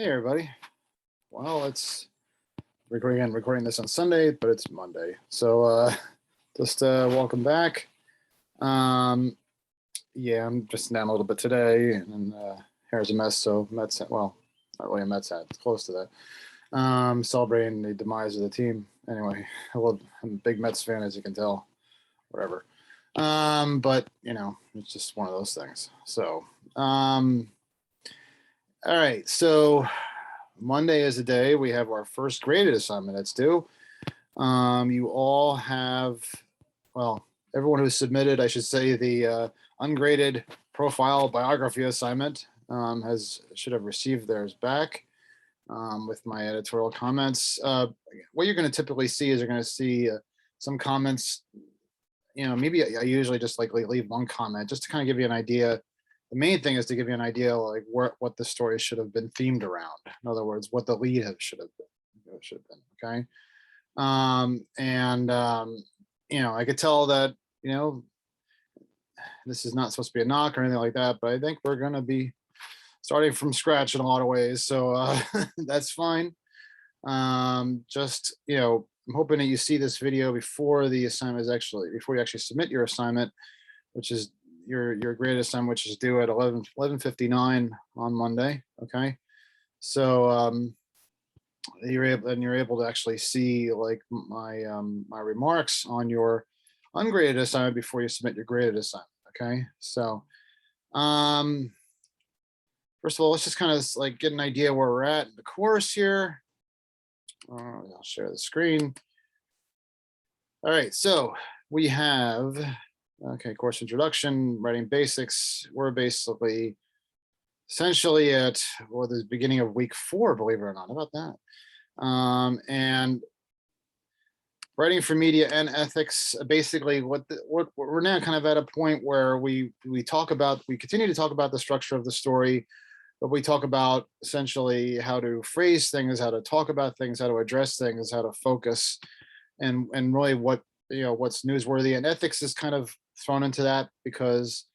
Hey everybody. Well, it's recording this on Sunday, but it's Monday. So just welcome back. Um yeah, I'm just down a little bit today and hair's a mess, so Mets well, not really a Mets hat, it's close to that. Celebrating the demise of the team. Anyway, I'm a big Mets fan, as you can tell. Whatever. But it's just one of those things. So all right, so Monday is the day we have our first graded assignment that's due. You all have, well, everyone who submitted, I should say, the ungraded profile biography assignment should have received theirs back with my editorial comments. What you're going to typically see is you're going to see some comments. Maybe I usually just leave one comment just to kind of give you an idea. The main thing is to give you an idea like what the story should have been themed around. In other words, what the lead should have been. Okay. I could tell that, this is not supposed to be a knock or anything like that, but I think we're going to be starting from scratch in a lot of ways. So that's fine. I'm hoping that you see this video before the assignment before you actually submit your assignment, which is your graded assignment, which is due at 11:59 on Monday. Okay. So you're able to actually see like my remarks on your ungraded assignment before you submit your graded assignment. Okay. So first of all, let's just kind of like get an idea where we're at in the course here. I'll share the screen. All right, so we have, course introduction, writing basics. We're basically essentially at the beginning of week 4, believe it or not. How about that? And writing for media and ethics, basically what we're now kind of at a point where we continue to talk about the structure of the story, but we talk about essentially how to phrase things, how to talk about things, how to address things, how to focus, and really what's newsworthy. And ethics is kind of thrown into that because,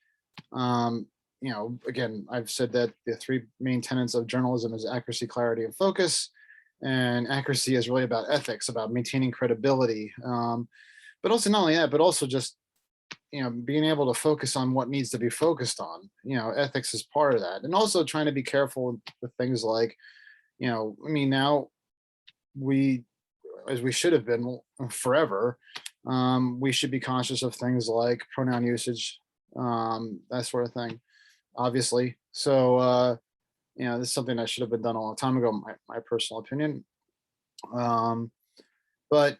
again, I've said that the 3 main tenets of journalism is accuracy, clarity, and focus. And accuracy is really about ethics, about maintaining credibility. But also not only that, but also just being able to focus on what needs to be focused on. Ethics is part of that, and also trying to be careful with things like, now as we should have been forever, we should be conscious of things like pronoun usage, that sort of thing, obviously. So this is something that should have been done a long time ago, my personal opinion. But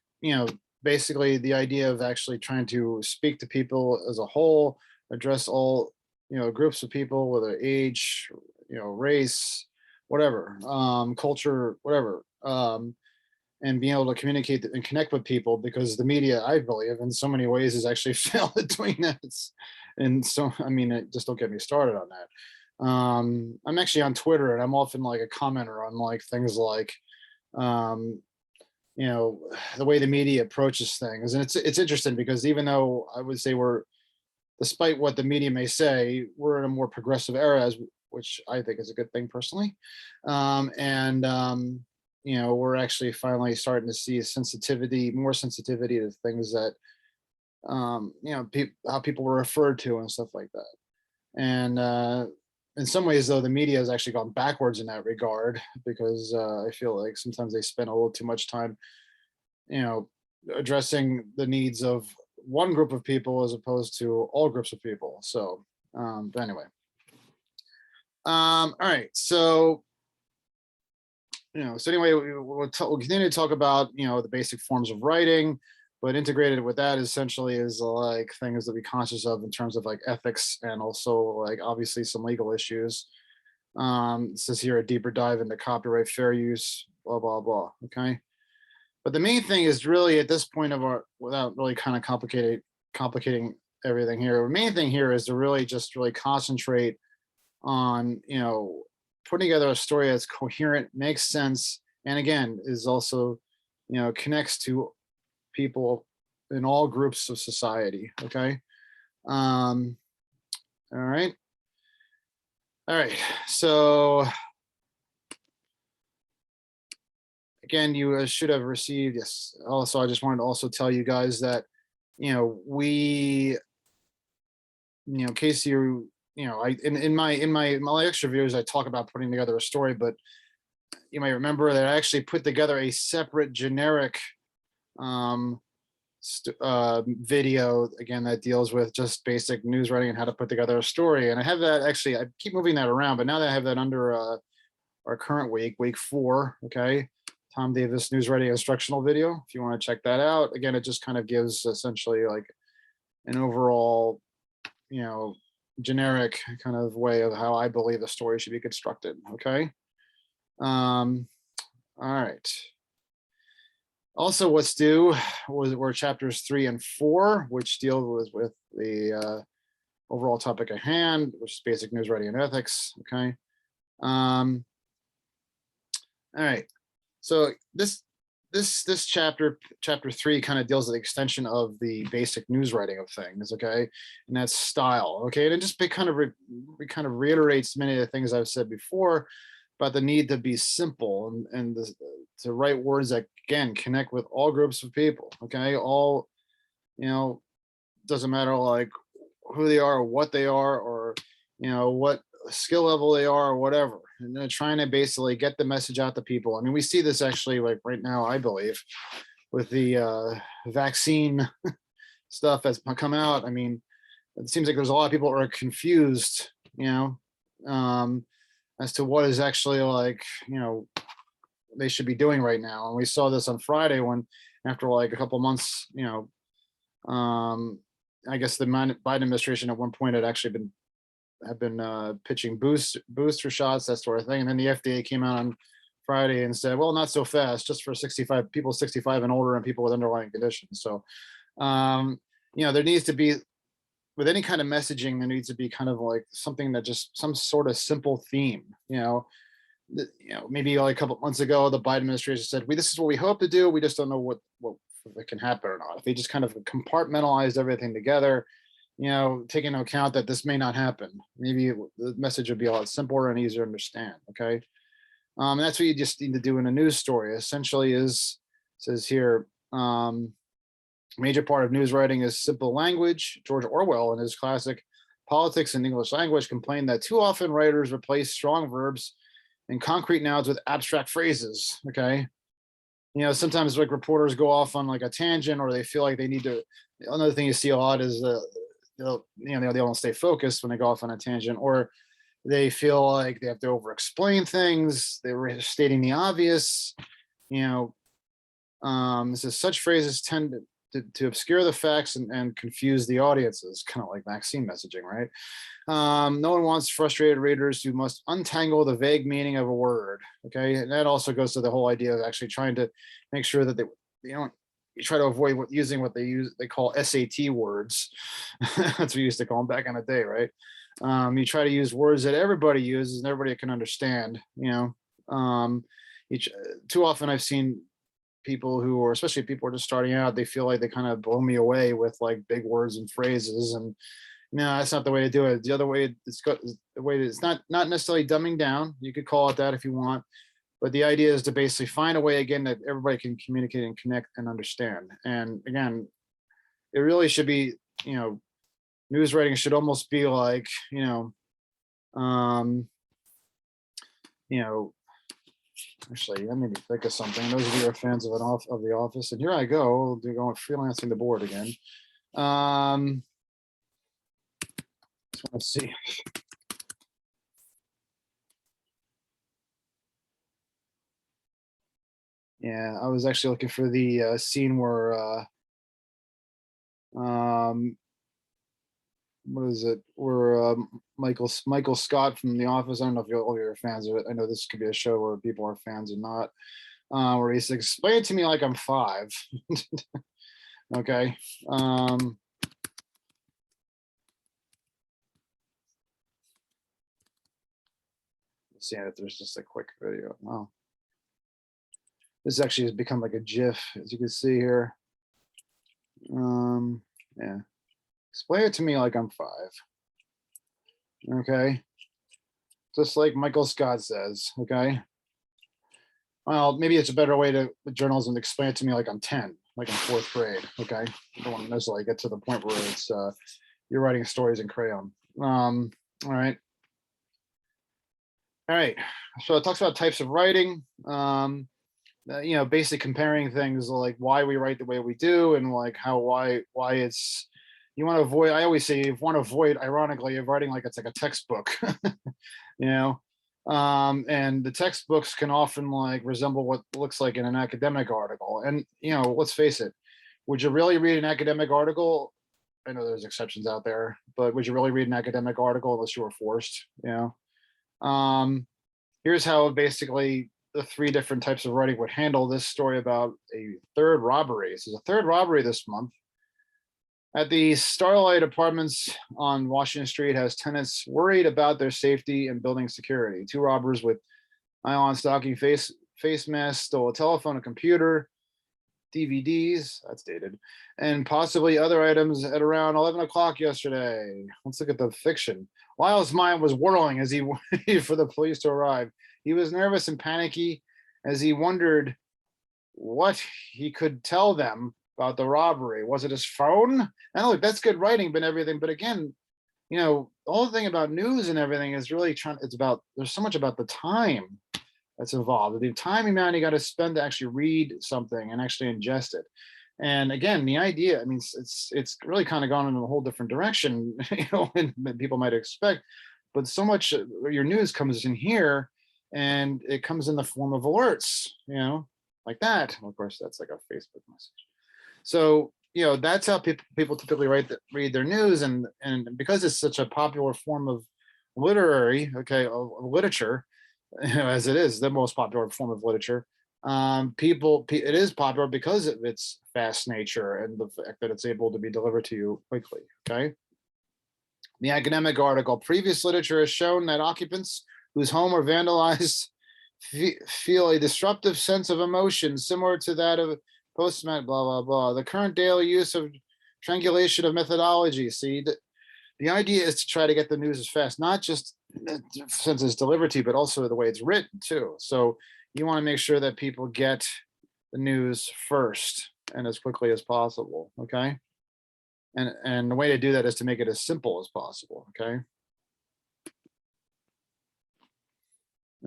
basically the idea of actually trying to speak to people as a whole, address all groups of people, whether age, race, whatever, culture, whatever, and being able to communicate and connect with people, because the media, I believe, in so many ways has actually failed at doing that. And so, just don't get me started on that. I'm actually on Twitter, and I'm often like a commenter on like things like, the way the media approaches things. And it's interesting because even though I would say despite what the media may say, we're in a more progressive era, which I think is a good thing personally. We're actually finally starting to see more sensitivity to things that, how people were referred to and stuff like that. And in some ways, though, the media has actually gone backwards in that regard, because I feel like sometimes they spend a little too much time, addressing the needs of one group of people as opposed to all groups of people. So, but anyway. All right. So, we'll continue to talk about, the basic forms of writing, but integrated with that essentially is like things to be conscious of in terms of like ethics, and also like obviously some legal issues. It says here a deeper dive into copyright, fair use, blah, blah, blah. Okay. But the main thing is really at this point without really kind of complicating everything here, the main thing here is to really concentrate on, putting together a story that's coherent, makes sense, and again, is also, connects to people in all groups of society. Okay. All right. So again, you should have received, yes. Also, I just wanted to also tell you guys that, we, in case I in my lecture videos, I talk about putting together a story, but you might remember that I actually put together a separate generic um, video, again, that deals with just basic news writing and how to put together a story. And I have that, actually, I keep moving that around, but now that I have that under our current week 4, okay, Tom Davis news writing instructional video, if you want to check that out. Again, it just kind of gives essentially like an overall, generic kind of way of how I believe a story should be constructed, okay? All right. Also, what's due were chapters 3 and 4, which deal with the overall topic at hand, which is basic news writing and ethics. Okay. All right. So this chapter 3 kind of deals with the extension of the basic news writing of things. Okay, and that's style. Okay, and it just kind of reiterates many of the things I've said before about the need to be simple and to write words that, again, connect with all groups of people. Okay, all, doesn't matter like who they are or what they are, or what skill level they are or whatever, and they're trying to basically get the message out to people. I mean, we see this actually like right now, I believe, with the vaccine stuff that's come out. I mean, it seems like there's a lot of people who are confused, as to what is actually like, they should be doing right now. And we saw this on Friday when, after like a couple months, I guess the Biden administration at one point had actually been pitching booster shots, that sort of thing. And then the FDA came out on Friday and said, well, not so fast, just for 65 and older and people with underlying conditions. So, there needs to be, with any kind of messaging, there needs to be kind of like something that just some sort of simple theme, maybe like a couple months ago, the Biden administration said, this is what we hope to do. We just don't know what if it can happen or not. If they just kind of compartmentalized everything together, taking into account that this may not happen, maybe the message would be a lot simpler and easier to understand. Okay. That's what you just need to do in a news story. Essentially says here, major part of news writing is simple language. George Orwell, in his classic Politics in English Language, complained that too often writers replace strong verbs and concrete nouns with abstract phrases. Okay. Sometimes like reporters go off on like a tangent, or they feel like they need to. Another thing you see a lot is they don't stay focused when they go off on a tangent, or they feel like they have to over explain things. They're stating the obvious. Says such phrases tend to obscure the facts and confuse the audiences, kind of like vaccine messaging, right? No one wants frustrated readers who must untangle the vague meaning of a word. Okay, and that also goes to the whole idea of actually trying to make sure that you try to avoid using what they call SAT words. That's what we used to call them back in the day, right? You try to use words that everybody uses and everybody can understand. Too often I've seen people who are, especially people who are just starting out, they feel like they kind of blow me away with like big words and phrases, and no, that's not the way to do it. The other way, it's not necessarily dumbing down. You could call it that if you want, but the idea is to basically find a way, again, that everybody can communicate and connect and understand. And again, it really should be, news writing should almost be like, actually, let me think of something. Those of you who are fans of The Office, and here I go, they're going freelancing the board again. Let's see. Yeah, I was actually looking for the scene where what is it? Where Michael Scott from The Office. I don't know if all you're fans of it. I know this could be a show where people are fans or not. Where he says, "Explain it to me like I'm 5." Okay. Let's see if there's just a quick video. Wow. This actually has become like a GIF, as you can see here. Yeah. Explain it to me like I'm 5. Okay. Just like Michael Scott says, okay. well, maybe it's a better way to with journalism to explain it to me like I'm 10, like in fourth grade. Okay. I don't want to necessarily get to the point where it's you're writing stories in crayon. All right. All right. So it talks about types of writing. Basically comparing things like why we write the way we do and like how why it's you want to avoid. I always say you want to avoid, ironically, of writing like it's like a textbook. you know and the textbooks can often like resemble what looks like in an academic article. And let's face it, would you really read an academic article? I know there's exceptions out there, but would you really read an academic article unless you were forced? um Here's how basically the three different types of writing would handle this story about a third robbery. This is a third robbery this month at the Starlight Apartments on Washington Street. Has tenants worried about their safety and building security. Two robbers with nylon stocking face masks stole a telephone, a computer, DVDs, that's dated, and possibly other items at around 11 o'clock yesterday. Let's look at the fiction. Lyle's mind was whirling as he waited for the police to arrive. He was nervous and panicky as he wondered what he could tell them about the robbery. Was it his phone? And look, that's good writing, but everything. But again, the whole thing about news and everything is really there's so much about the time that's involved, the time amount you got to spend to actually read something and actually ingest it. And again, the idea, I mean, it's really kind of gone in a whole different direction, than people might expect. But so much of your news comes in here, and it comes in the form of alerts, like that. Of course, that's like a Facebook message. So that's how people typically read their news, and because it's such a popular form of literature, as it is the most popular form of literature. It is popular because of its fast nature and the fact that it's able to be delivered to you quickly. Okay. The academic article: previous literature has shown that occupants whose home are vandalized feel a disruptive sense of emotion similar to that of post-traumatic blah blah blah. The current daily use of triangulation of methodology. See, the idea is to try to get the news as fast, not just since it's delivered to you, but also the way it's written too. So you want to make sure that people get the news first and as quickly as possible. Okay. And the way to do that is to make it as simple as possible. Okay.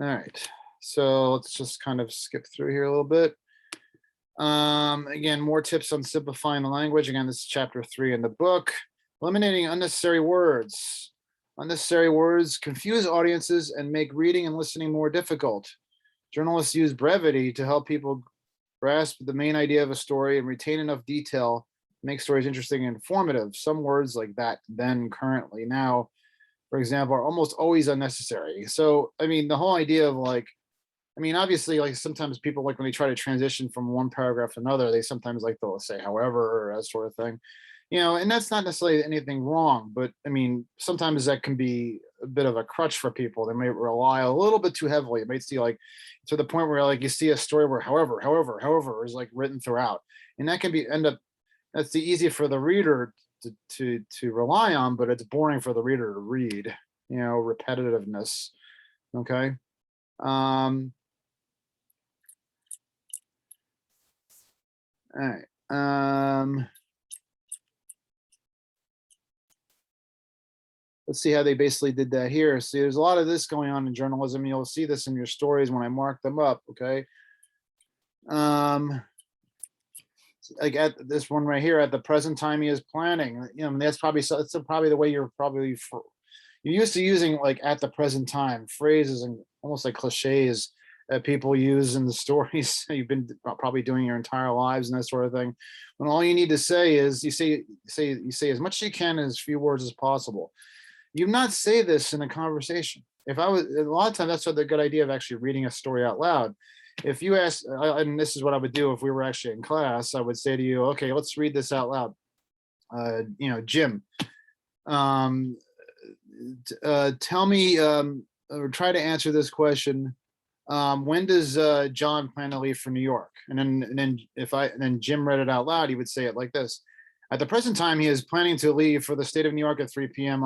All right. So let's just kind of skip through here a little bit. Again, more tips on simplifying the language. Again, this is chapter 3 in the book. Eliminating unnecessary words. Unnecessary words confuse audiences and make reading and listening more difficult. Journalists use brevity to help people grasp the main idea of a story and retain enough detail to make stories interesting and informative. Some words like that, then, currently, now, for example, are almost always unnecessary. So, I mean, the whole idea of obviously, like sometimes people, like when they try to transition from one paragraph to another, they sometimes they'll say however or that sort of thing. And that's not necessarily anything wrong, but I mean, sometimes that can be a bit of a crutch for people. They may rely a little bit too heavily. It might see to the point where you see a story where however is written throughout, and that can that's the easy for the reader to rely on, but it's boring for the reader to read. Repetitiveness. Okay. All right. Let's see how they basically did that here. See, there's a lot of this going on in journalism. You'll see this in your stories when I mark them up. Okay. Like at this one right here, at the present time he is planning. That's probably the way you're used to using at the present time phrases and almost like cliches that people use in the stories you've been probably doing your entire lives and that sort of thing. When all you need to say is you say as much as you can in as few words as possible. You not say this in a conversation. If I was a lot of times, that's the good idea of actually reading a story out loud. If you ask, and this is what I would do if we were actually in class, I would say to you, okay, let's read this out loud. Jim, tell me, or try to answer this question. When does John plan to leave for New York? And then Jim read it out loud, he would say it like this: at the present time, he is planning to leave for the state of New York at 3 p.m.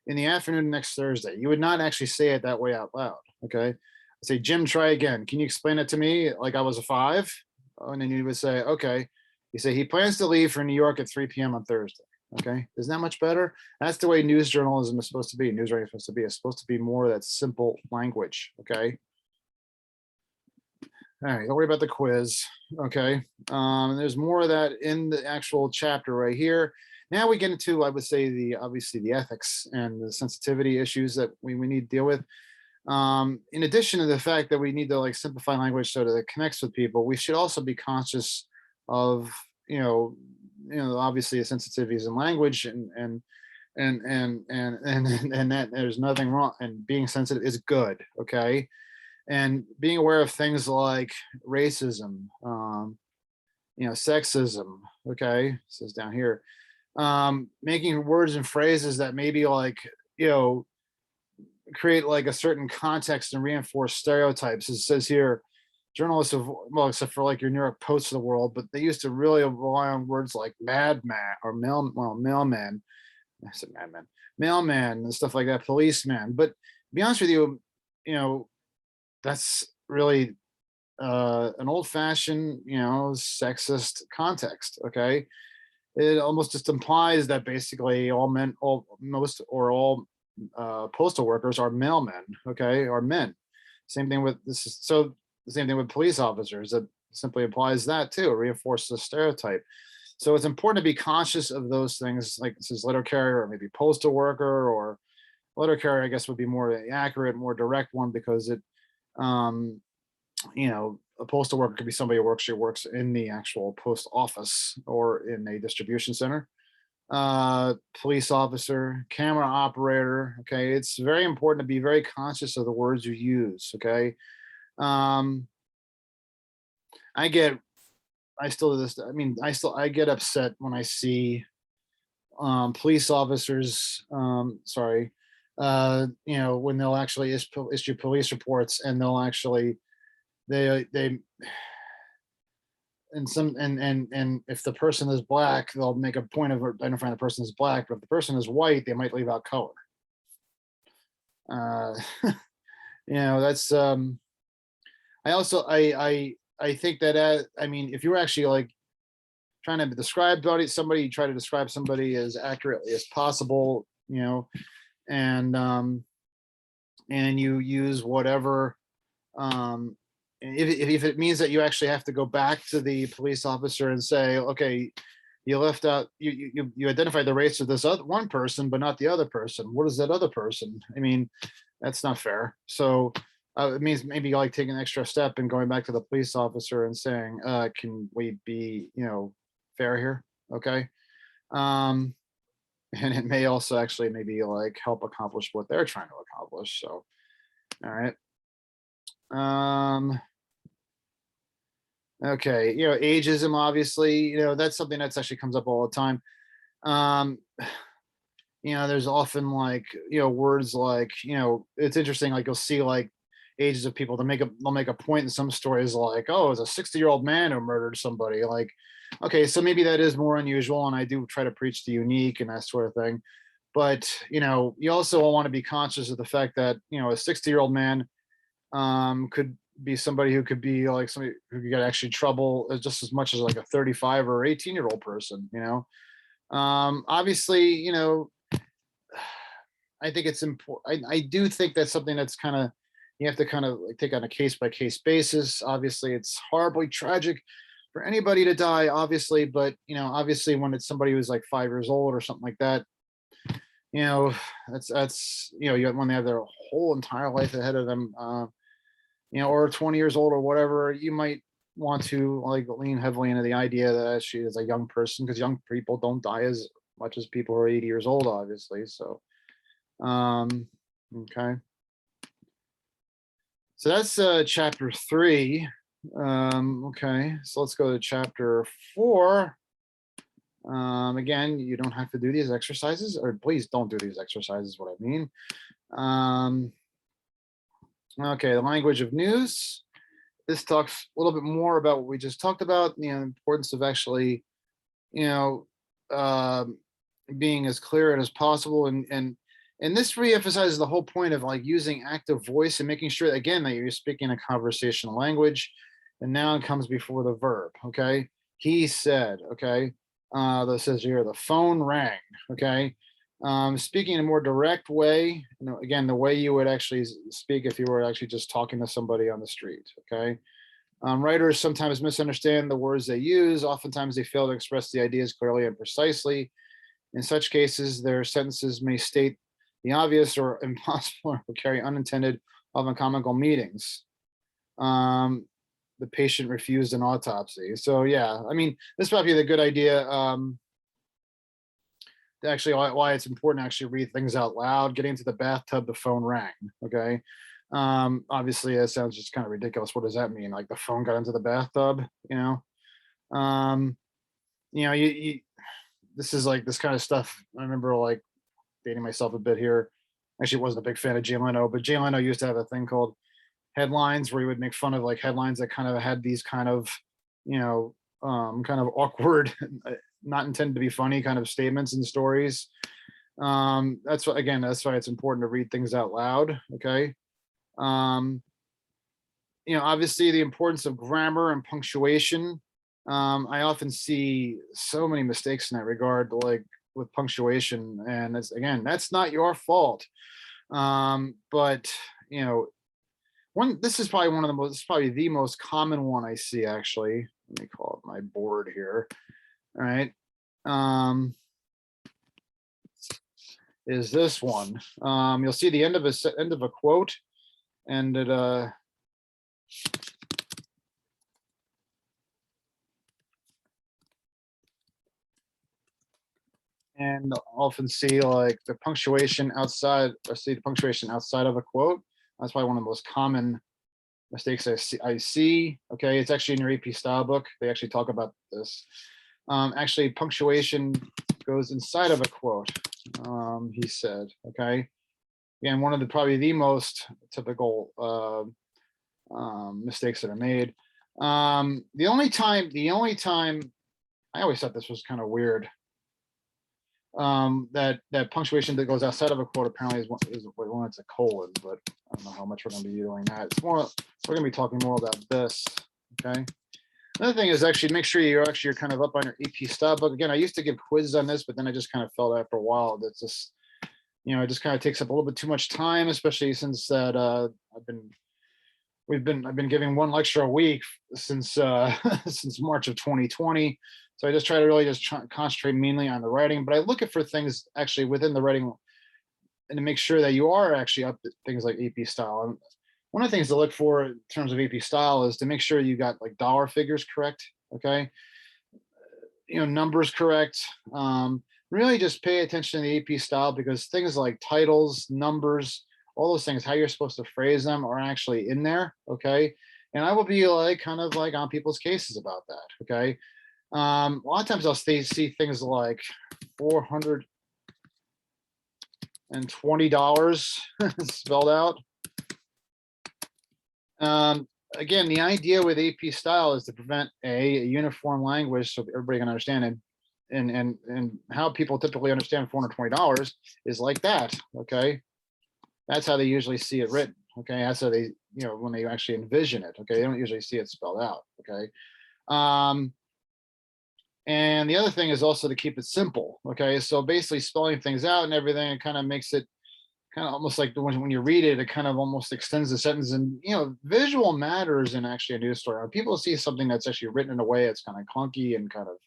in the afternoon next Thursday. You would not actually say it that way out loud. Okay. say, Jim, try again. Can you explain it to me like I was a 5? And then you would say, okay. You say he plans to leave for New York at 3 p.m. on Thursday. Okay, isn't that much better? That's the way news journalism is supposed to be. News writing is supposed to be. It's supposed to be more of that simple language. Okay. All right, don't worry about the quiz. Okay. There's more of that in the actual chapter right here. Now we get into, I would say, obviously the ethics and the sensitivity issues that we need to deal with. In addition to the fact that we need to like simplify language so that it connects with people, we should also be conscious of, obviously the sensitivities in language and that there's nothing wrong, and being sensitive is good. Okay. And being aware of things like racism, sexism. Okay. It says down here, making words and phrases that maybe like, create like a certain context and reinforce stereotypes. It says here, journalists of, well, except for like your New York Post of the world, but they used to really rely on words like madman or mailman. I said madman, mailman and stuff like that, policeman. But to be honest with you, that's really an old-fashioned, sexist context. Okay, it almost just implies that basically all men, all postal workers are mailmen. Okay, or men. Same thing with this. So the same thing with police officers. It simply applies that too. It reinforces the stereotype. So it's important to be conscious of those things, like this is letter carrier or maybe postal worker, or letter carrier, I guess would be more accurate, more direct one, because it, a postal worker could be somebody who works in the actual post office or in a distribution center. Police officer, camera operator. Okay, it's very important to be very conscious of the words you use. Okay, I get upset when I see police officers, when they'll actually issue police reports, and they'll actually they and if the person is black, they'll make a point of identifying the person as black, but if the person is white, they might leave out color. That's I think that if you're actually like trying to describe somebody, try to describe somebody as accurately as possible, and you use whatever, if it means that you actually have to go back to the police officer and say, okay, you left out, you identified the race of this other one person, but not the other person. What is that other person? That's not fair. So it means maybe like taking an extra step and going back to the police officer and saying, can we be, fair here? Okay. And it may also actually maybe like help accomplish what they're trying to accomplish. So, all right. Okay. Ageism, obviously, that's something that's actually comes up all the time. There's often like, words like, it's interesting. Like you'll see like ages of people, they'll make a point in some stories like, oh, it's a 60-year-old man who murdered somebody. Like, okay, so maybe that is more unusual, and I do try to preach the unique and that sort of thing. But you also want to be conscious of the fact that a 60-year-old man could be somebody who could be like somebody who could get actually trouble just as much as like a 35 or 18-year-old person. Obviously, I think it's important. I do think that's something that's kind of, you have to kind of like take on a case by case basis. Obviously, it's horribly tragic for anybody to die, obviously, but obviously when it's somebody who's like 5 years old or something like that, that's when they have their whole entire life ahead of them, or 20 years old or whatever, you might want to like lean heavily into the idea that she is a young person, because young people don't die as much as people who are 80 years old, obviously. So, okay. So that's chapter 3. Okay, so let's go to chapter 4. Again, you don't have to do these exercises, or please don't do these exercises, what I mean. Okay, the language of news. This talks a little bit more about what we just talked about, the importance of actually, being as clear as possible, and And this reemphasizes the whole point of like using active voice and making sure again that you're speaking a conversational language. The noun comes before the verb. Okay. He said, okay. That says here, the phone rang. Okay. Speaking in a more direct way, again, the way you would actually speak if you were actually just talking to somebody on the street. Okay. Writers sometimes misunderstand the words they use. Oftentimes they fail to express the ideas clearly and precisely. In such cases, their sentences may state the obvious or impossible or carry unintended, often comical meanings. The patient refused an autopsy. So yeah, I mean, this is probably the good idea. Actually, why it's important to actually read things out loud. Getting into the bathtub, the phone rang. Okay. Obviously, that sounds just kind of ridiculous. What does that mean? Like the phone got into the bathtub, you know? You this is like this kind of stuff. I remember like dating myself a bit here. Actually, wasn't a big fan of Jay Leno, but Jay Leno used to have a thing called headlines where he would make fun of like headlines that kind of had these kind of, kind of awkward, not intended to be funny kind of statements and stories. That's what, again, that's why it's important to read things out loud. Okay. Obviously the importance of grammar and punctuation. I often see so many mistakes in that regard, like with punctuation, and it's, again, that's not your fault. But this is probably one of the most, this is probably the most common one I see actually. Let me call it my board here. All right. Is this one. You'll see the end of a quote, and it and often see like the punctuation outside, or see the punctuation outside of a quote. That's probably one of the most common mistakes I see. Okay, it's actually in your AP style book. They actually talk about this. Actually, punctuation goes inside of a quote. He said, okay. Again, one of the probably the most typical mistakes that are made. The only time I always thought this was kind of weird. That punctuation that goes outside of a quote apparently is when it's a colon, but I don't know how much we're going to be doing that. It's more, we're going to be talking more about this. Okay. Another thing is actually make sure you're kind of up on your AP style book. Again, I used to give quizzes on this, but then I just kind of felt after a while that's just, it just kind of takes up a little bit too much time, especially since that I've been giving one lecture a week since since March of 2020. So I just try to really just concentrate mainly on the writing, but I look at for things actually within the writing and to make sure that you are actually up to things like AP style. And one of the things to look for in terms of AP style is to make sure you got like dollar figures correct. Okay. Numbers correct. Really just pay attention to the AP style, because things like titles, numbers, all those things, how you're supposed to phrase them are actually in there. Okay. And I will be like kind of like on people's cases about that. Okay. A lot of times I'll see things like $420 spelled out. Again, the idea with AP style is to prevent a uniform language so everybody can understand it. And how people typically understand $420 is like that. Okay. That's how they usually see it written. Okay. That's how they, when they actually envision it. Okay. They don't usually see it spelled out. Okay. And the other thing is also to keep it simple. Okay. So basically spelling things out and everything, it kind of makes it kind of almost like when you read it, it kind of almost extends the sentence. And, visual matters in actually a news story. When people see something that's actually written in a way that's kind of clunky and kind of,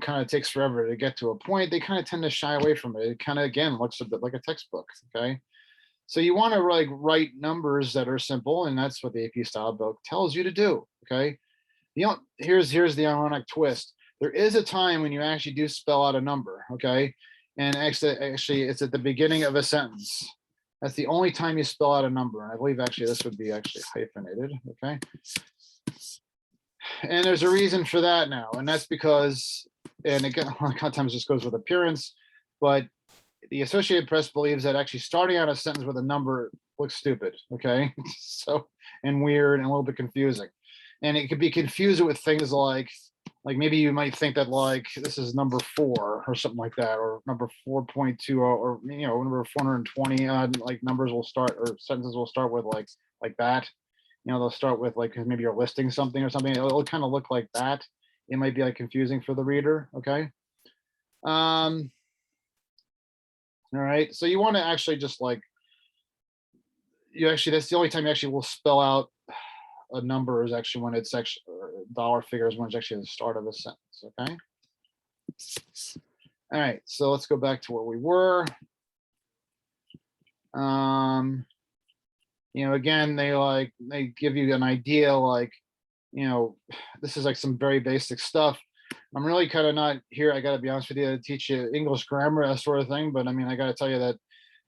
kind of takes forever to get to a point, they kind of tend to shy away from it. It kind of, again, looks a bit like a textbook. Okay. So you want to like write numbers that are simple, and that's what the AP style book tells you to do. Okay. Here's the ironic twist. There is a time when you actually do spell out a number. Okay. And actually it's at the beginning of a sentence. That's the only time you spell out a number. And I believe actually this would be actually hyphenated. Okay. And there's a reason for that now. And that's because, and again, a lot of times this goes with appearance, but the Associated Press believes that actually starting out a sentence with a number looks stupid. Okay. So, and weird and a little bit confusing. And it could be confused with things like like maybe you might think that like this is number 4 or something like that, or number 4.20, or number 420. Like numbers will start, or sentences will start with like that. They'll start with like, 'cause maybe you're listing something or something. It'll kind of look like that. It might be like confusing for the reader. Okay. All right. So you want to actually just like, that's the only time you actually will spell out a number, is actually when it's actually, or dollar figures, when it's actually the start of a sentence. Okay. All right. So let's go back to where we were. Again, they give you an idea, like, this is like some very basic stuff. I'm really kind of not here, I got to be honest with you, to teach you English grammar, that sort of thing. But I mean, I got to tell you that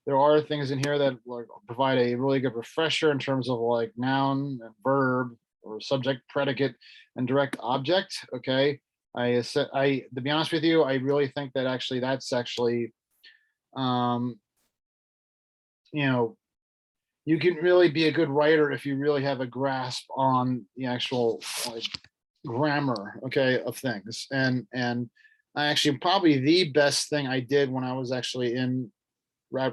there are things in here that like provide a really good refresher in terms of like noun and verb, or subject, predicate, and direct object. Okay. To be honest with you, I really think that actually that's actually, you can really be a good writer if you really have a grasp on the actual like grammar, okay, of things. And I actually, probably the best thing I did when I was actually at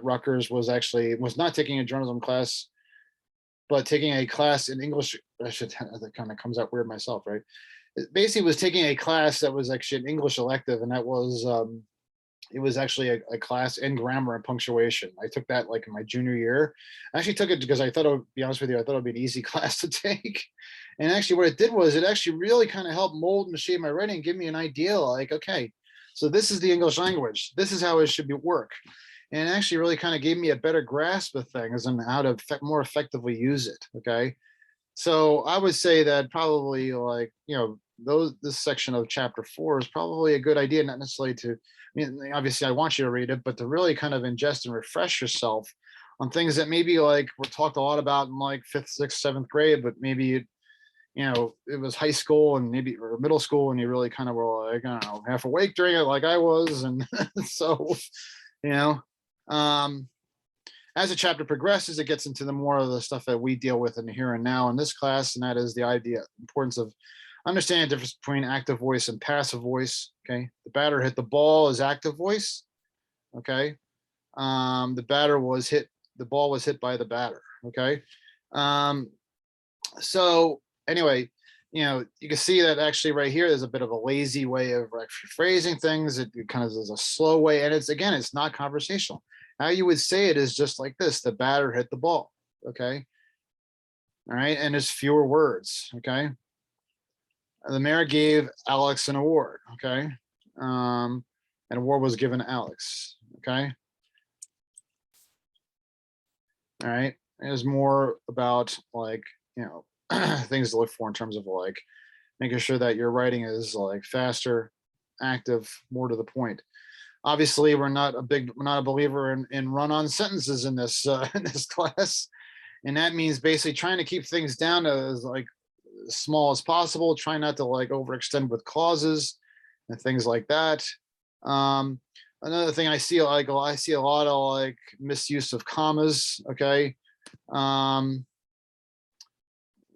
Rutgers was not taking a journalism class, but taking a class in English. That kind of comes out weird myself, right? It basically was taking a class that was actually an English elective, and that was it was actually a class in grammar and punctuation. I took that like in my junior year. I actually took it because I thought, it would be honest with you, I thought it would be an easy class to take. And actually what it did was it actually really kind of helped mold and shape my writing and give me an idea like, okay, so this is the English language. This is how it should be work. And it actually really kind of gave me a better grasp of things and how to more effectively use it. Okay. So I would say that probably like, this section of chapter 4 is probably a good idea, not necessarily to, obviously I want you to read it, but to really kind of ingest and refresh yourself on things that maybe like were talked a lot about in like 5th, 6th, 7th grade, but maybe it was high school and maybe or middle school, and you really kind of were like, I don't know, half awake during it like I was. And so, as the chapter progresses, it gets into the more of the stuff that we deal with in the here and now in this class, and that is the importance of understanding the difference between active voice and passive voice. Okay, the batter hit the ball is active voice. Okay, the ball was hit by the batter. Okay, so anyway, you can see that actually right here there's a bit of a lazy way of phrasing things. It kind of is a slow way, and it's not conversational. How you would say it is just like this: the batter hit the ball. Okay, all right, and there's fewer words. Okay. The mayor gave Alex an award. Okay. An award was given to Alex. Okay. All right. There's more about like, things to look for in terms of like making sure that your writing is like faster, active, more to the point. Obviously, we're not a believer in run-on sentences in this in this class. And that means basically trying to keep things down to as like small as possible. Try not to like overextend with clauses and things like that. Another thing I see a lot of like misuse of commas. Okay. Trying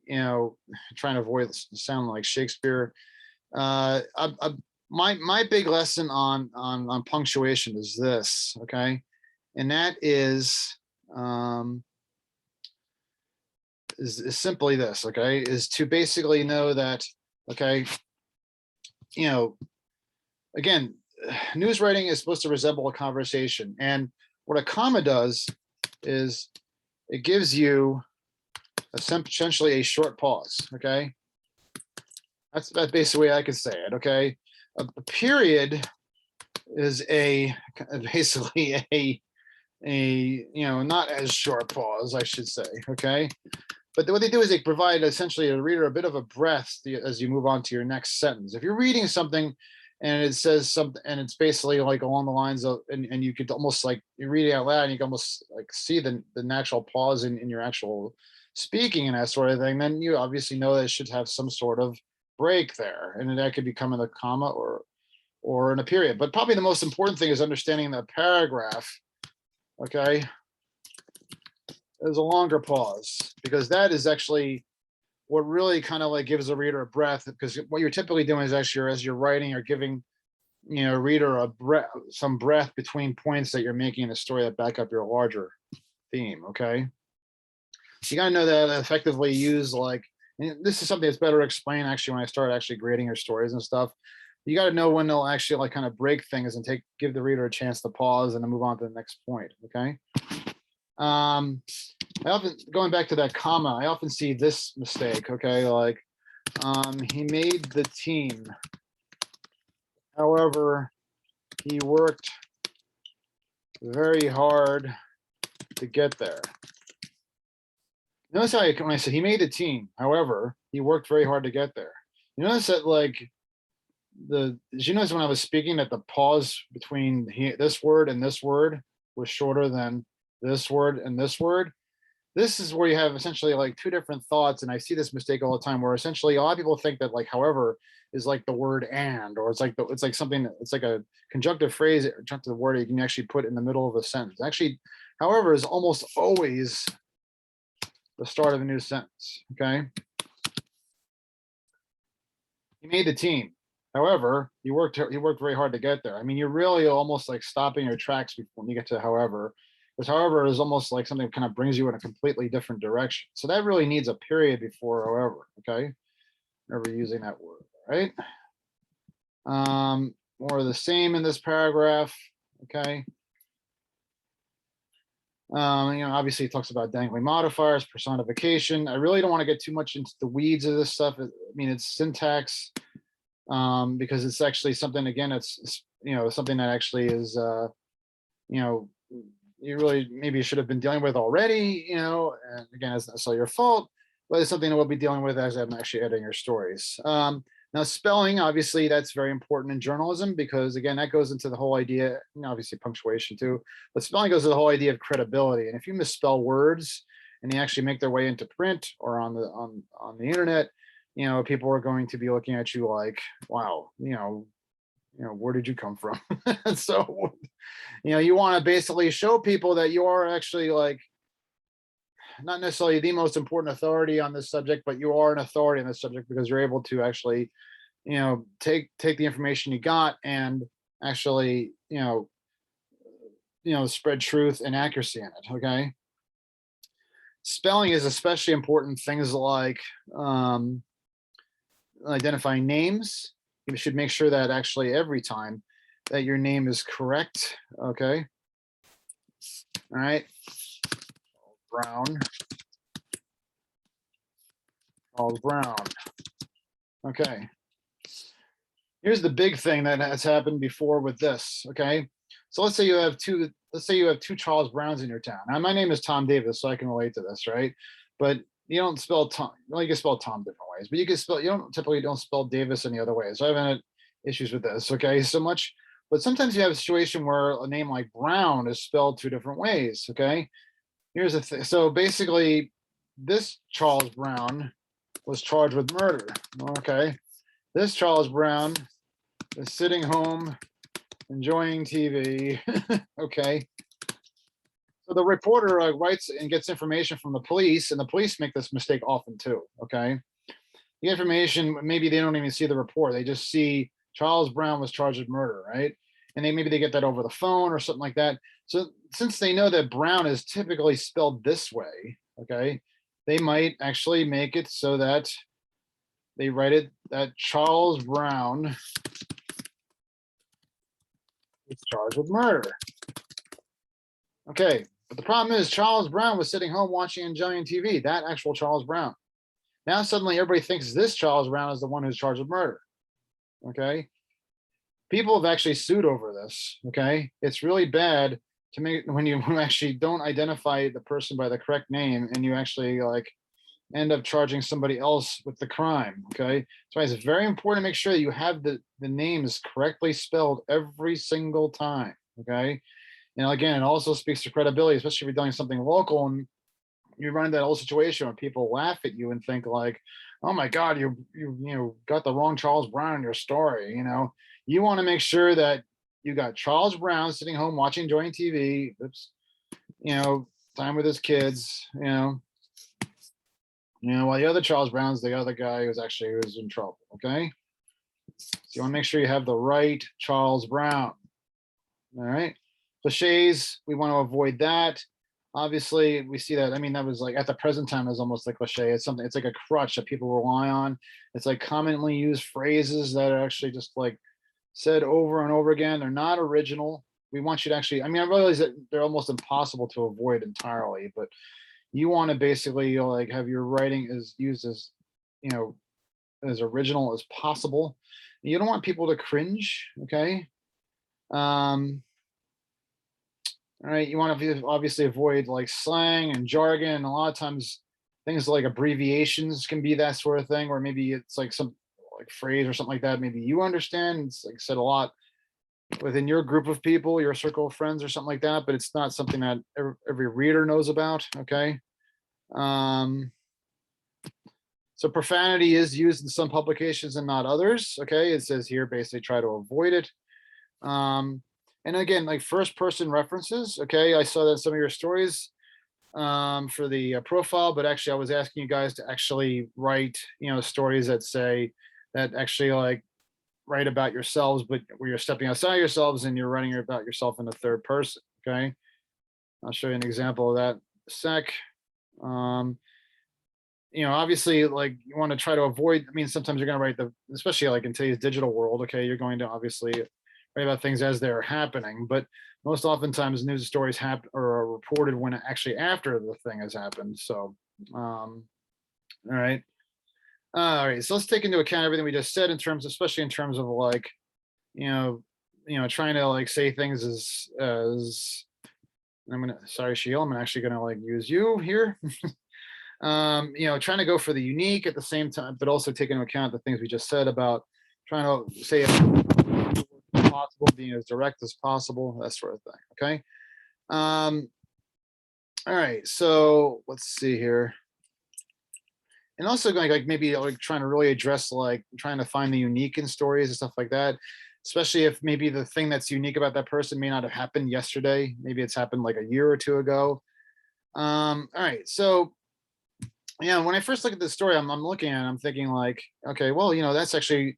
to avoid sounding like Shakespeare. My big lesson on punctuation is this. Okay. And that is simply this. Okay. Is to basically know that, okay, again, news writing is supposed to resemble a conversation. And what a comma does is it gives you essentially a short pause. Okay. That's basically the way I could say it. Okay. A period is basically a not as short pause, I should say. Okay. But what they do is they provide essentially a reader a bit of a breath as you move on to your next sentence. If you're reading something and it says something and it's basically like along the lines of, and you could almost like, you read it out loud and you can almost like see the natural pause in your actual speaking and that sort of thing, then you obviously know that it should have some sort of break there. And that could become in a comma or in a period. But probably the most important thing is understanding the paragraph. Okay. There's a longer pause because that is actually what really kind of like gives the reader a breath, because what you're typically doing is actually, as you're writing, you're giving, reader a breath, some breath between points that you're making in the story that back up your larger theme. Okay. You got to know that effectively use like, and this is something that's better explained actually when I start actually grading your stories and stuff. You got to know when they'll actually like kind of break things and give the reader a chance to pause and then move on to the next point. Okay. I often, going back to that comma, I often see this mistake. Okay. Like, he made the team. However, he worked very hard to get there. Notice how when I said he made the team, however, he worked very hard to get there. You notice that like did you notice when I was speaking that the pause between this word and this word was shorter than this word and this word? This is where you have essentially like two different thoughts. And I see this mistake all the time where essentially a lot of people think that like, however, is like the word and, or it's like something, it's like a conjunctive phrase or conjunctive word you can actually put in the middle of a sentence. Actually, however, is almost always the start of a new sentence. Okay. He made the team. However, he worked very hard to get there. I mean, you're really almost like stopping your tracks when you get to however, because however is almost like something that kind of brings you in a completely different direction. So that really needs a period before however. Okay. Never using that word, right? More of the same in this paragraph. Okay. Obviously it talks about dangling modifiers, personification. I really don't want to get too much into the weeds of this stuff. I mean, it's syntax, because it's actually something, again, it's something that actually is, you really maybe should have been dealing with already, and again, it's not necessarily your fault, but it's something that we'll be dealing with as I'm actually editing your stories. Now, spelling, obviously, that's very important in journalism because, again, that goes into the whole idea, obviously punctuation too, but spelling goes to the whole idea of credibility. And if you misspell words and they actually make their way into print or on the internet, people are going to be looking at you like, wow, where did you come from? So, you want to basically show people that you are actually like, not necessarily the most important authority on this subject, but you are an authority on this subject because you're able to actually, take the information you got and actually, spread truth and accuracy in it. Okay. Spelling is especially important. Things like identifying names. You should make sure that actually every time that your name is correct. Okay. All right. Brown. Charles Brown. Okay. Here's the big thing that has happened before with this. Okay. So let's say you have two Charles Browns in your town. Now my name is Tom Davis, so I can relate to this, right? But you don't spell Tom, well, you can spell Tom different ways, but you don't spell Davis any other way. So I haven't had issues with this, okay, so much. But sometimes you have a situation where a name like Brown is spelled two different ways, okay? Here's the thing. So basically, this Charles Brown was charged with murder, okay? This Charles Brown is sitting home enjoying TV, okay? So the reporter writes and gets information from the police, and the police make this mistake often too, okay? The information, maybe they don't even see the report. They just see Charles Brown was charged with murder, right? And maybe they get that over the phone or something like that. So since they know that Brown is typically spelled this way, okay, they might actually make it so that they write it that Charles Brown is charged with murder. Okay, but the problem is Charles Brown was sitting home watching and enjoying TV, that actual Charles Brown. Now suddenly everybody thinks this Charles Brown is the one who's charged with murder. Okay. People have actually sued over this. Okay. It's really bad to make when you actually don't identify the person by the correct name and you actually like end up charging somebody else with the crime. Okay. So it's very important to make sure that you have the names correctly spelled every single time. Okay. Again, it also speaks to credibility, especially if you're doing something local and you run into that whole situation where people laugh at you and think like, oh my God, you got the wrong Charles Brown in your story. You want to make sure that you got Charles Brown sitting home watching, enjoying TV, time with his kids, You know, while the other Charles Brown's the other guy who was in trouble. Okay. So you want to make sure you have the right Charles Brown. All right. Cliches, we want to avoid that. Obviously, we see that. I mean, that was like at the present time is almost like cliche. It's something, it's like a crutch that people rely on. It's like commonly used phrases that are actually just like said over and over again. They're not original. We want you to actually, I mean, I realize that they're almost impossible to avoid entirely, but you want to basically like have your writing is used as, you know, as original as possible. You don't want people to cringe. Okay. All right, you want to obviously avoid like slang and jargon. A lot of times things like abbreviations can be that sort of thing, or maybe it's like some like phrase or something like that. Maybe you understand. It's like said a lot within your group of people, your circle of friends or something like that, but it's not something that every reader knows about. Okay. So profanity is used in some publications and not others. Okay. It says here, basically try to avoid it. And again, like first person references. Okay. I saw that in some of your stories for the profile, but actually I was asking you guys to actually write, you know, stories that say that actually like write about yourselves, but where you're stepping outside yourselves and you're writing about yourself in the third person. Okay. I'll show you an example of that in a sec. You know, obviously like you want to try to avoid, I mean, sometimes you're going to write especially like in today's digital world. Okay. You're going to obviously write about things as they're happening, but most oftentimes news stories happen or are reported when actually after the thing has happened. So, all right. All right. So let's take into account everything we just said in terms, especially in terms of like, you know, trying to like say things as sorry, Sheil, I'm actually going to like use you here. You know, trying to go for the unique at the same time, but also take into account the things we just said about trying to say it possible, being as direct as possible, that sort of thing. Okay. All right. So let's see here. And also like maybe like trying to really address like trying to find the unique in stories and stuff like that, especially if maybe the thing that's unique about that person may not have happened yesterday. Maybe it's happened like a year or two ago. All right. So yeah, when I first look at this story, I'm looking at it, I'm thinking like, okay, well, you know, that's actually,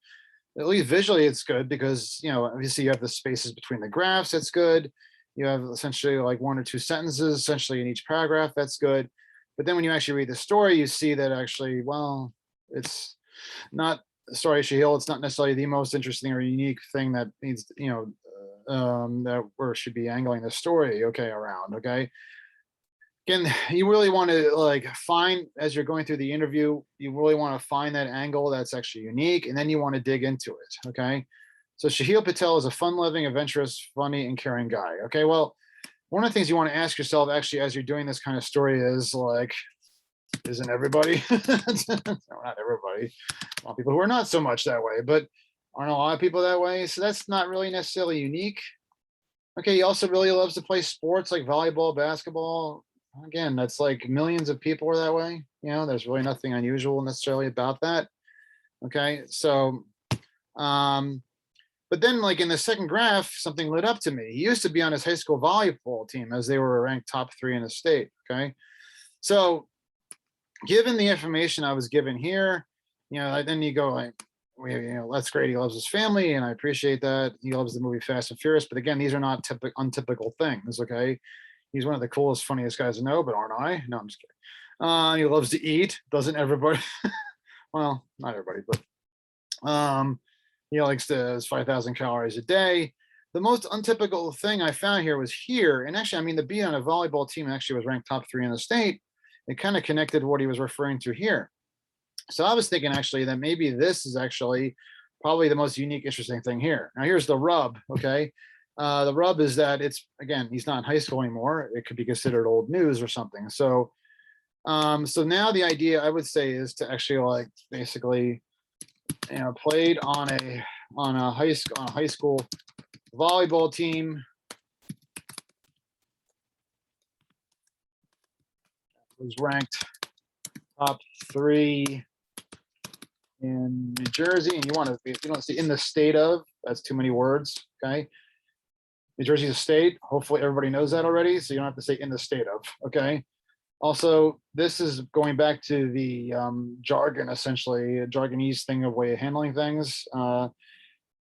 at least visually it's good because, you know, obviously you have the spaces between the graphs, that's good. You have essentially like one or two sentences essentially in each paragraph, that's good. But then when you actually read the story, you see that actually, well, it's not, sorry, Shahil, it's not necessarily the most interesting or unique thing that needs, you know, that we should be angling the story, okay, around, okay? Again, you really want to like find, as you're going through the interview, you really want to find that angle that's actually unique, and then you want to dig into it, okay? So Shahil Patel is a fun-loving, adventurous, funny, and caring guy. Okay, well, one of the things you want to ask yourself actually as you're doing this kind of story is like, isn't everybody? No, not everybody. A lot of people who are not so much that way, but aren't a lot of people that way. So that's not really necessarily unique. Okay, he also really loves to play sports like volleyball, basketball. Again, that's like millions of people are that way. You know, there's really nothing unusual necessarily about that. Okay, so, but then like in the second graph, something lit up to me. He used to be on his high school volleyball team as they were ranked top 3 in the state. Okay, so given the information I was given here, you know, then you go like, you know, that's great. He loves his family, and I appreciate that. He loves the movie Fast and Furious, but again, these are not untypical things. Okay, he's one of the coolest, funniest guys I know, but aren't I? No, I'm just kidding. He loves to eat. Doesn't everybody? Well, not everybody, but he likes to has 5,000 calories a day. The most untypical thing I found here was here, and actually, I mean, the being on a volleyball team actually was ranked top 3 in the state. It kind of connected what he was referring to here. So I was thinking actually that maybe this is actually probably the most unique, interesting thing here. Now here's the rub, okay? The rub is that it's, again, he's not in high school anymore. It could be considered old news or something. So, so now the idea I would say is to actually like basically, you know, played on a high school volleyball team. Was ranked top 3 in New Jersey, and you want to see in the state of, that's too many words, okay? New Jersey's a state. Hopefully everybody knows that already, so you don't have to say in the state of, okay? Also, this is going back to the jargon, essentially, a jargonese thing of way of handling things. Not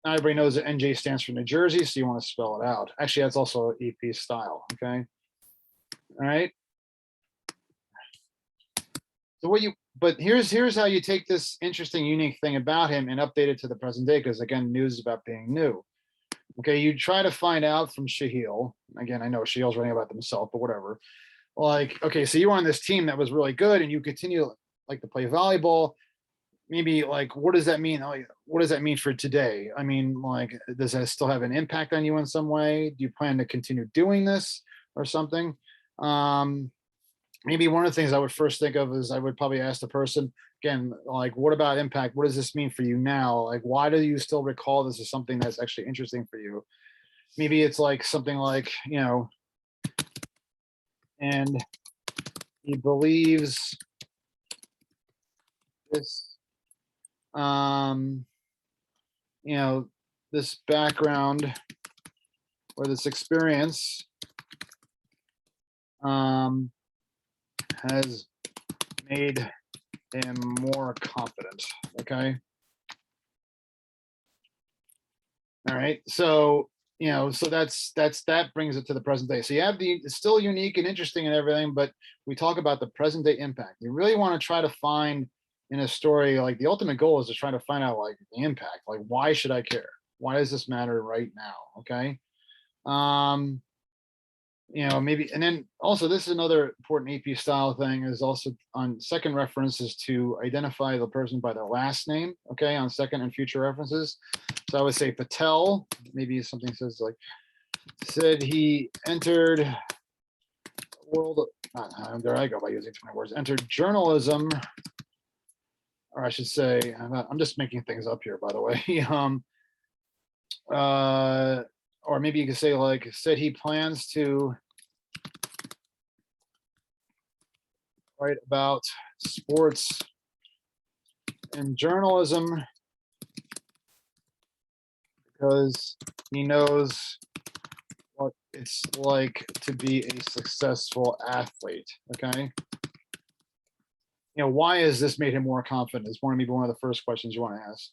everybody knows that NJ stands for New Jersey, so you want to spell it out. Actually, that's also EP style. Okay. All right. So but here's how you take this interesting, unique thing about him and update it to the present day, because again, news is about being new. Okay, you try to find out from Shahil. Again, I know Shahil's writing about himself, but whatever. Like, okay, so you were on this team that was really good, and you continue like to play volleyball. Maybe like, what does that mean? Like, what does that mean for today? I mean, like, does that still have an impact on you in some way? Do you plan to continue doing this or something? Maybe one of the things I would first think of is I would probably ask the person again, like, what about impact? What does this mean for you now? Like, why do you still recall this as something that's actually interesting for you? Maybe it's like something like, and he believes this, this background or this experience has made him more confident. Okay. All right. So, so that brings it to the present day. So you have it's still unique and interesting and everything, but we talk about the present day impact. You really want to try to find in a story, like the ultimate goal is to try to find out like the impact, like why should I care? Why does this matter right now? Okay. Maybe, and then also this is another important AP style thing is also on second references to identify the person by their last name. Okay, on second and future references. So I would say Patel, maybe something says like, said he entered world, there I go by using too many words, entered journalism, or I should say, I'm just making things up here, by the way. Or maybe you could say like, said he plans to write about sports and journalism because he knows what it's like to be a successful athlete. Okay. Why has this made him more confident? It's maybe one of the first questions you want to ask.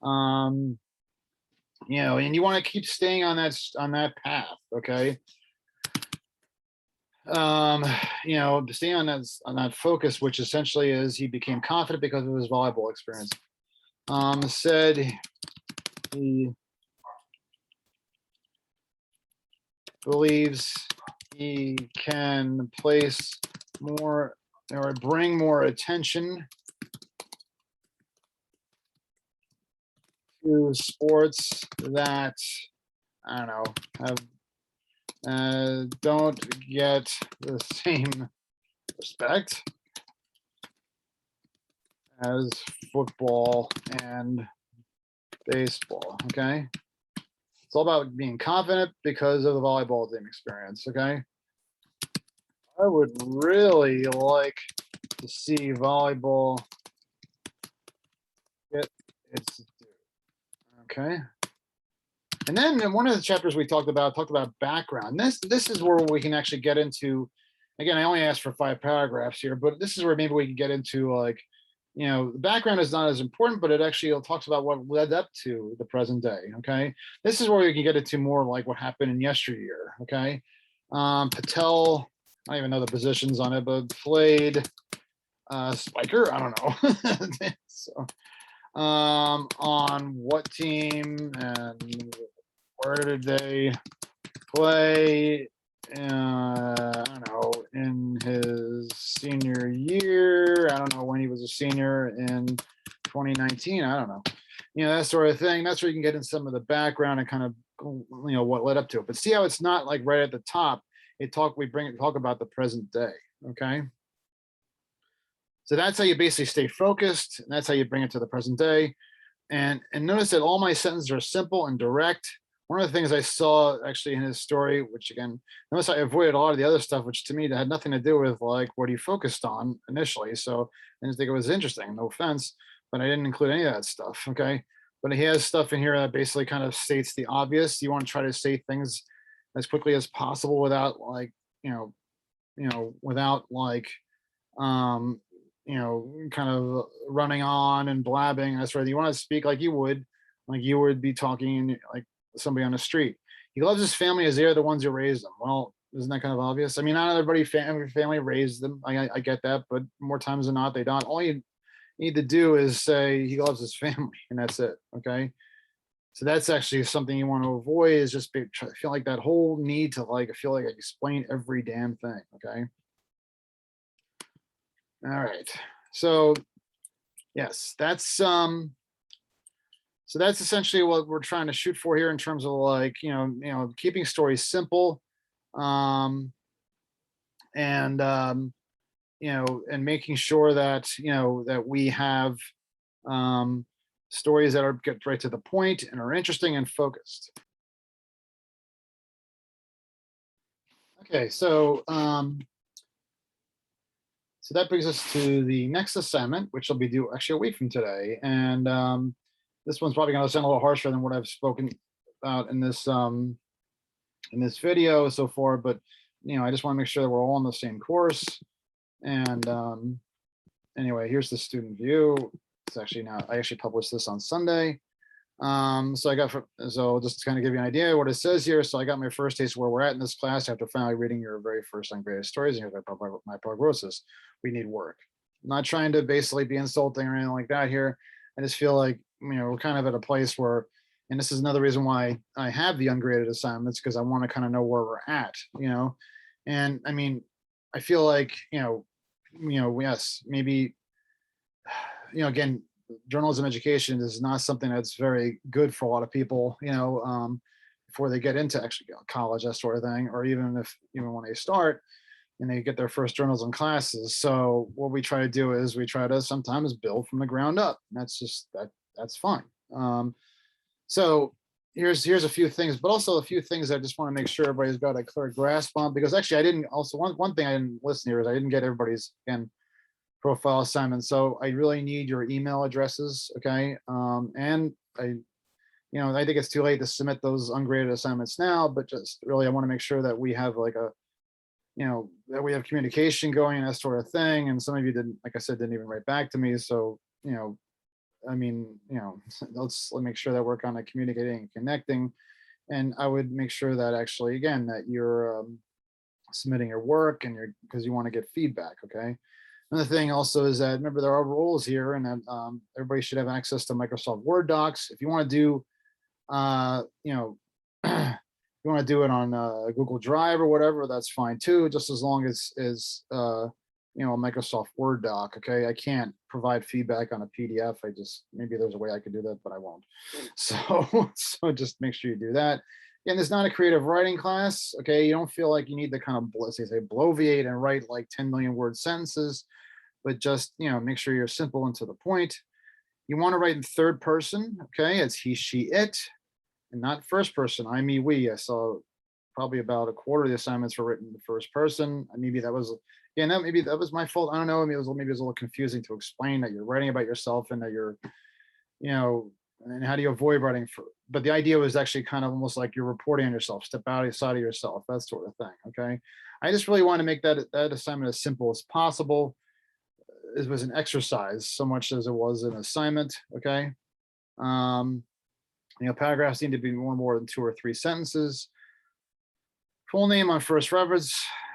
And you want to keep staying on that path. Okay. Staying on that focus, which essentially is he became confident because of his volleyball experience. Said he believes he can place more or bring more attention to sports that, I don't know, have don't get the same respect as football and baseball. Okay. It's all about being confident because of the volleyball team experience. Okay. I would really like to see volleyball get its due. Okay. And then in one of the chapters we talked about background. This is where we can actually get into, again, I only asked for 5 paragraphs here, but this is where maybe we can get into like, the background is not as important, but it actually talks about what led up to the present day. Okay. This is where we can get into more like what happened in yesteryear. Okay. Patel, I don't even know the positions on it, but played spiker. I don't know. So, on what team and where did they play? I don't know, in his senior year. I don't know when he was a senior in 2019. I don't know. That sort of thing. That's where you can get in some of the background and kind of, what led up to it. But see how it's not like right at the top. Talk about the present day. Okay. So that's how you basically stay focused. And that's how you bring it to the present day. And notice that all my sentences are simple and direct. One of the things I saw actually in his story, which again, notice I avoided a lot of the other stuff, which to me that had nothing to do with like what he focused on initially. So I didn't think it was interesting, no offense, but I didn't include any of that stuff. Okay. But he has stuff in here that basically kind of states the obvious. You want to try to say things as quickly as possible without like, without like, um, kind of running on and blabbing. That's right. You want to speak like you would be talking like somebody on the street. He loves his family as they're the ones who raised him. Well, isn't that kind of obvious? I mean, not everybody family raised them. I get that, but more times than not, they don't. All you need to do is say he loves his family, and that's it. Okay. So that's actually something you want to avoid, is just feel like that whole need to like feel like I explain every damn thing. Okay. All right. So yes, so that's essentially what we're trying to shoot for here in terms of like, keeping stories simple, um, and and making sure that that we have um, stories that are get right to the point and are interesting and focused. Okay, so that brings us to the next assignment, which will be due actually a week from today. And this one's probably going to sound a little harsher than what I've spoken about in this video so far, but I just want to make sure that we're all on the same course. And anyway, here's the student view. It's actually now, I actually published this on Sunday. So just to kind of give you an idea what it says here. So I got my first taste of where we're at in this class after finally reading your very first ungraded stories, and here's my prognosis. We need work. I'm not trying to basically be insulting or anything like that here. I just feel like, we're kind of at a place where, and this is another reason why I have the ungraded assignments, because I want to kind of know where we're at, and I mean, I feel like, yes, maybe, again, journalism education is not something that's very good for a lot of people, before they get into actually college, that sort of thing, or even when they start and they get their first journalism classes. So what we try to do is we try to sometimes build from the ground up. That's just that's fine. So here's a few things, but also a few things I just want to make sure everybody's got a clear grasp on, because actually I didn't also one thing I didn't listen here is I didn't get everybody's profile assignment. So I really need your email addresses. Okay. And I think it's too late to submit those ungraded assignments now, but just really, I want to make sure that we have like that we have communication going and that sort of thing. And some of you didn't, like I said, didn't even write back to me. So, I mean, let's make sure that we're kind of communicating and connecting. And I would make sure that actually, again, that you're submitting your work and because you want to get feedback. Okay. Another thing also is that, remember, there are rules here, and that everybody should have access to Microsoft Word docs. If you want to do, you want to do it on Google Drive or whatever, that's fine too, just as long as a Microsoft Word doc. Okay, I can't provide feedback on a PDF. Maybe there's a way I could do that, but I won't. So just make sure you do that. Again, it's not a creative writing class. Okay, you don't feel like you need to kind of, let's say, bloviate and write like 10 million word sentences, but just make sure you're simple and to the point. You want to write in third person. Okay, it's he, she, it, and not first person, I, me, we. I saw probably about a quarter of the assignments were written in the first person. Maybe that was maybe that was my fault. I don't know. I mean, maybe it was a little confusing to explain that you're writing about yourself and that you're, and how do you avoid writing but the idea was actually kind of almost like you're reporting on yourself, step outside of yourself, that sort of thing. Okay. I just really want to make that assignment as simple as possible. It was an exercise so much as it was an assignment. Okay. Paragraphs need to be more than 2 or 3 sentences. Full name on first reference,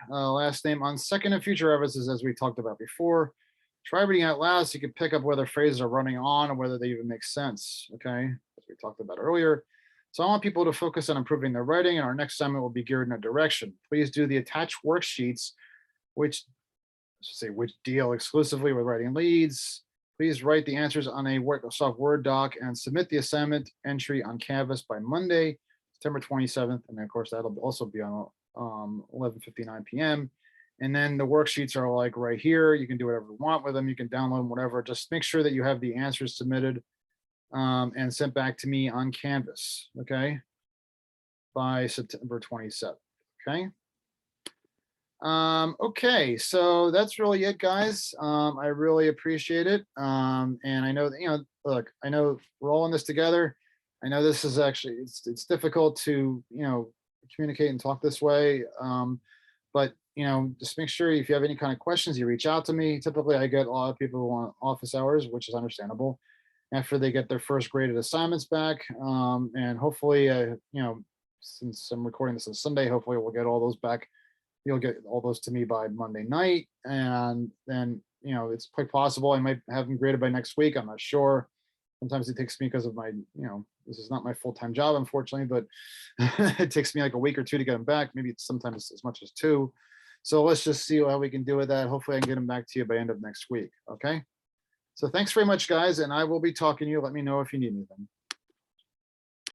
last name on second and future references, as we talked about before. Try reading out loud so you can pick up whether phrases are running on or whether they even make sense. Okay, as we talked about earlier. So I want people to focus on improving their writing, and our next assignment will be geared in a direction. Please do the attached worksheets, which deal exclusively with writing leads. Please write the answers on a Microsoft Word doc and submit the assignment entry on Canvas by Monday, September 27th. And of course, that'll also be on 11:59 p.m. And then the worksheets are like right here. You can do whatever you want with them. You can download them, whatever. Just make sure that you have the answers submitted and sent back to me on Canvas, okay, by September 27th, okay? Okay, so that's really it, guys. I really appreciate it. And I know that, look, I know we're all in this together. I know this is actually, it's difficult to, communicate and talk this way. But just make sure if you have any kind of questions, you reach out to me. Typically, I get a lot of people who want office hours, which is understandable, after they get their first graded assignments back. And hopefully, since I'm recording this on Sunday, hopefully we'll get all those back. You'll get all those to me by Monday night, and then it's quite possible I might have them graded by next week. I'm not sure. Sometimes it takes me because of my, this is not my full-time job, unfortunately, but it takes me like a week or two to get them back. Maybe it's sometimes as much as 2. So let's just see how we can do with that. Hopefully I can get them back to you by end of next week. Okay. So thanks very much, guys. And I will be talking to you. Let me know if you need anything.